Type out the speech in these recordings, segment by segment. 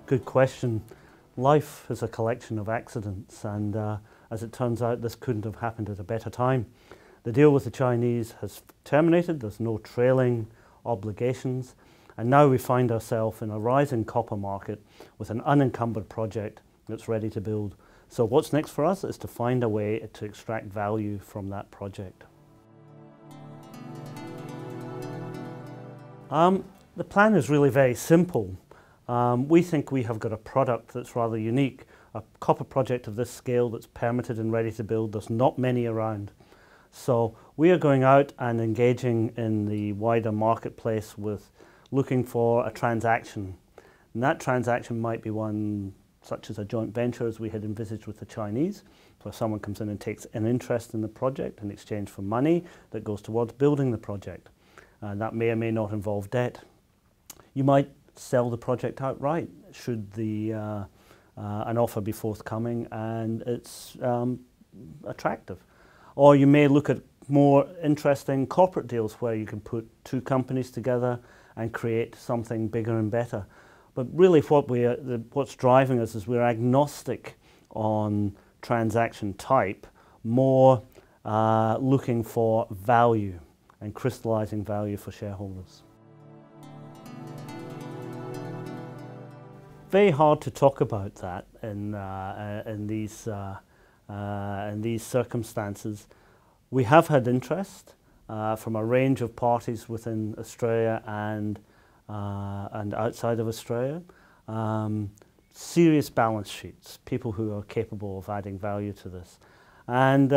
Good question. Life is a collection of accidents, and as it turns out, this couldn't have happened at a better time. The deal with the Chinese has terminated. There's no trailing obligations, and now we find ourselves in a rising copper market with an unencumbered project that's ready to build. So what's next for us is to find a way to extract value from that project. The plan is really very simple. We think we have got a product that's rather unique, a copper project of this scale that's permitted and ready to build. There's not many around. So we are going out and engaging in the wider marketplace with looking for a transaction. And that transaction might be one such as a joint venture as we had envisaged with the Chinese, where someone comes in and takes an interest in the project in exchange for money that goes towards building the project. And that may or may not involve debt. You might sell the project outright should an offer be forthcoming and it's attractive. Or you may look at more interesting corporate deals where you can put two companies together and create something bigger and better. But really what's driving us is we're agnostic on transaction type, more looking for value and crystallizing value for shareholders. Very hard to talk about that in these circumstances. We have had interest from a range of parties within Australia and outside of Australia. Serious balance sheets, people who are capable of adding value to this. And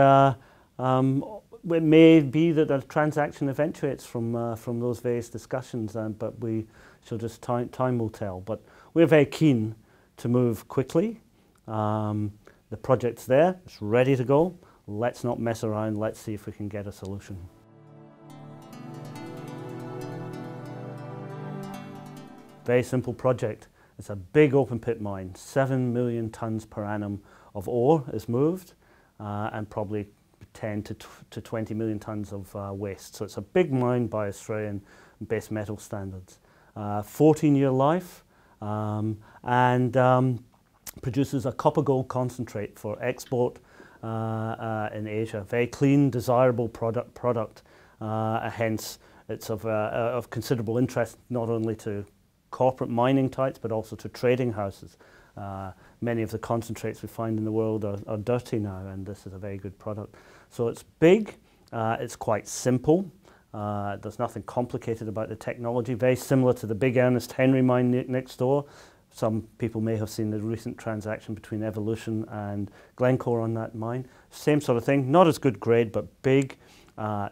it may be that a transaction eventuates from those various discussions, but we shall just time will tell. But we're very keen to move quickly. The project's there, it's ready to go. Let's not mess around, let's see if we can get a solution. Very simple project. It's a big open pit mine. 7 million tonnes per annum of ore is moved and probably 10 to 20 million tonnes of waste. So it's a big mine by Australian base metal standards. 14-year life and produces a copper gold concentrate for export in Asia. Very clean, desirable product. Hence it's of considerable interest not only to corporate mining types but also to trading houses. Many of the concentrates we find in the world are dirty now, and this is a very good product. So it's big, it's quite simple. There's nothing complicated about the technology, very similar to the big Ernest Henry mine next door. Some people may have seen the recent transaction between Evolution and Glencore on that mine. Same sort of thing, not as good grade, but big,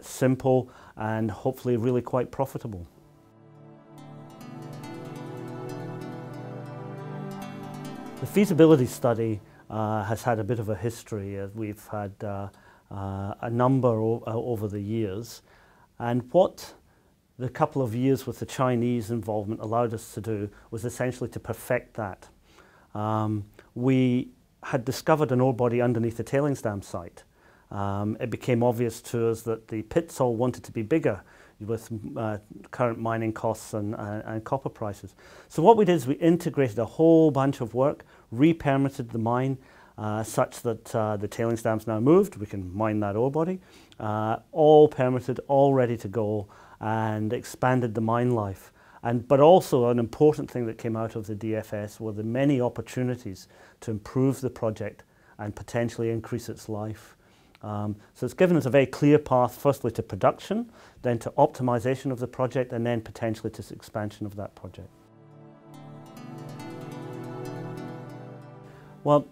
simple, and hopefully really quite profitable. The feasibility study has had a bit of a history. We've had a number over the years, and what the couple of years with the Chinese involvement allowed us to do was essentially to perfect that. We had discovered an ore body underneath the tailings dam site. It became obvious to us that the pits all wanted to be bigger with current mining costs and copper prices. So what we did is we integrated a whole bunch of work, re-permitted the mine such that the tailings dam's now moved, we can mine that ore body, all permitted, all ready to go, and expanded the mine life. But also an important thing that came out of the DFS were the many opportunities to improve the project and potentially increase its life. So it's given us a very clear path, firstly to production, then to optimization of the project, and then potentially to expansion of that project. Well,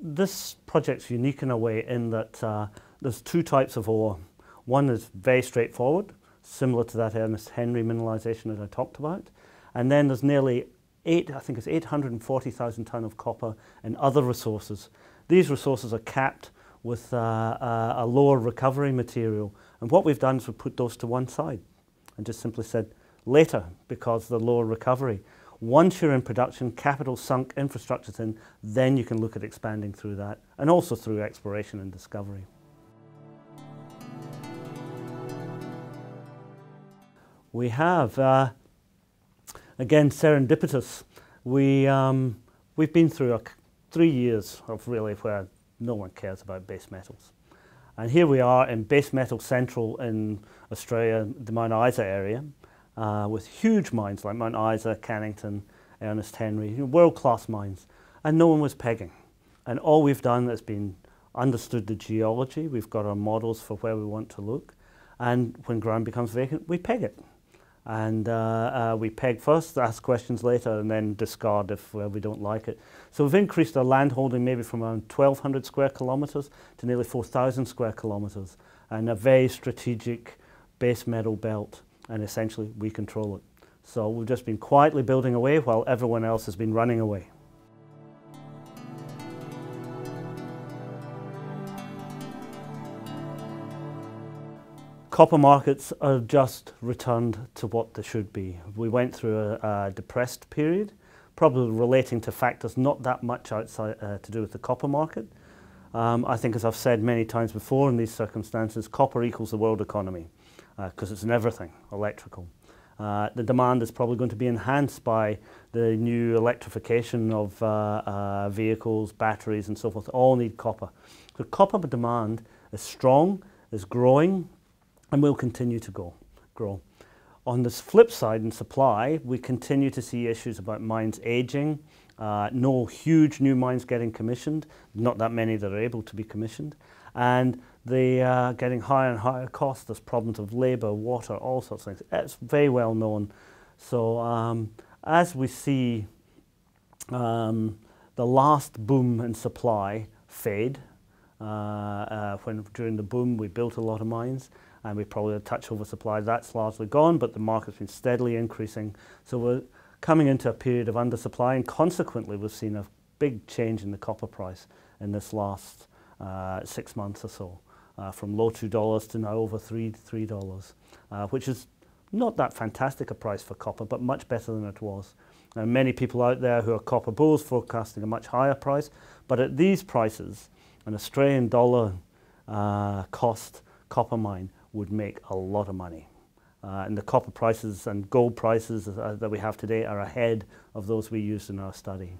this project's unique in a way in that there's two types of ore. One is very straightforward, similar to that Ernest Henry mineralization that I talked about. And then there's nearly 840,000 tonne of copper and other resources. These resources are capped with a lower recovery material. And what we've done is we've put those to one side and just simply said later, because of the lower recovery. Once you're in production, capital sunk, infrastructure's in, then you can look at expanding through that, and also through exploration and discovery. We have, again, serendipitous. We we've been through 3 years of really where no one cares about base metals. And here we are in Base Metal Central in Australia, the Mount Isa area, with huge mines like Mount Isa, Cannington, Ernest Henry, world-class mines, and no one was pegging. And all we've done has been understood the geology, we've got our models for where we want to look, and when ground becomes vacant, we peg it. And we peg first, ask questions later, and then discard if we don't like it. So we've increased our land holding maybe from around 1,200 square kilometres to nearly 4,000 square kilometres, and a very strategic base metal belt, and essentially we control it. So we've just been quietly building away while everyone else has been running away. Copper markets are just returned to what they should be. We went through a depressed period, probably relating to factors not that much outside to do with the copper market. I think, as I've said many times before in these circumstances, copper equals the world economy because it's in everything electrical. The demand is probably going to be enhanced by the new electrification of vehicles, batteries and so forth. All need copper. So copper demand is strong, is growing, and will continue to grow. On the flip side, in supply, we continue to see issues about mines aging, no huge new mines getting commissioned, not that many that are able to be commissioned, and they are getting higher and higher costs. There's problems of labour, water, all sorts of things. It's very well known. So as we see the last boom in supply fade, during the boom we built a lot of mines, and we probably had a touch oversupply. That's largely gone, but the market's been steadily increasing. So we're coming into a period of undersupply, and consequently we've seen a big change in the copper price in this last 6 months or so, from low $2 to now over $3, which is not that fantastic a price for copper, but much better than it was. Now, many people out there who are copper bulls forecasting a much higher price, but at these prices, an Australian dollar cost copper mine would make a lot of money. And the copper prices and gold prices that we have today are ahead of those we used in our study.